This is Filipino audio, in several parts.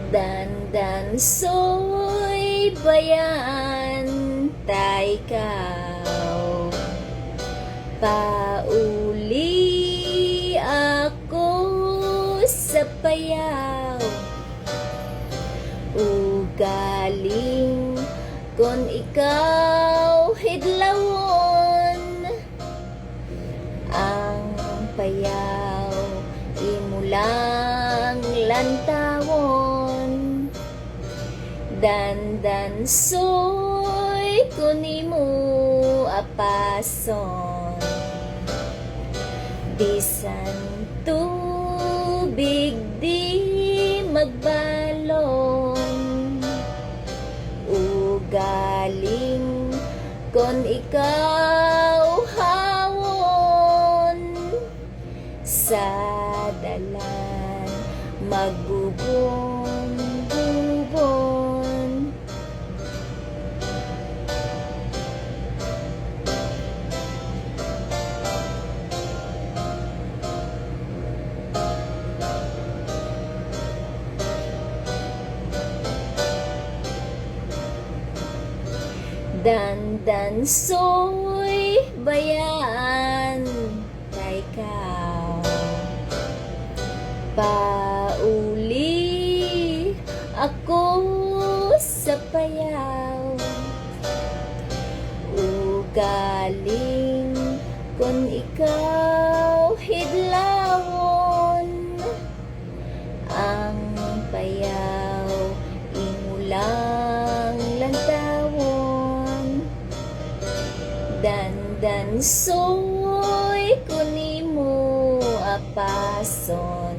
Dandan so'y bayan tay ikaw. Pauli ako sa payaw, ugaling kon ikaw hidlawon. Ang payaw imulang lantawon. Dandan so'y kunimo apason. Bisan tubig di magbalon, ugaling kon ikaw hawon. Sa dalan magbubon-bubon. Dandan so'y bayan tay ikaw. Pauli ako sa payaw, ugaling kon ikaw hidlawon. Ang payaw imulang lantawon. Dandan so'y kunimo apason.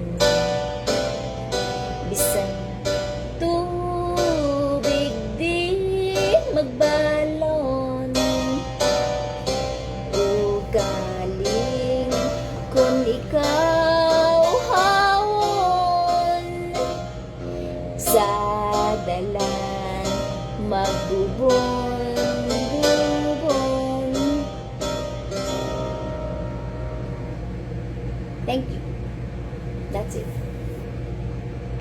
Bisan tubig di magbalon, ugaling kon ikaw hawon. Sa dalan magbubon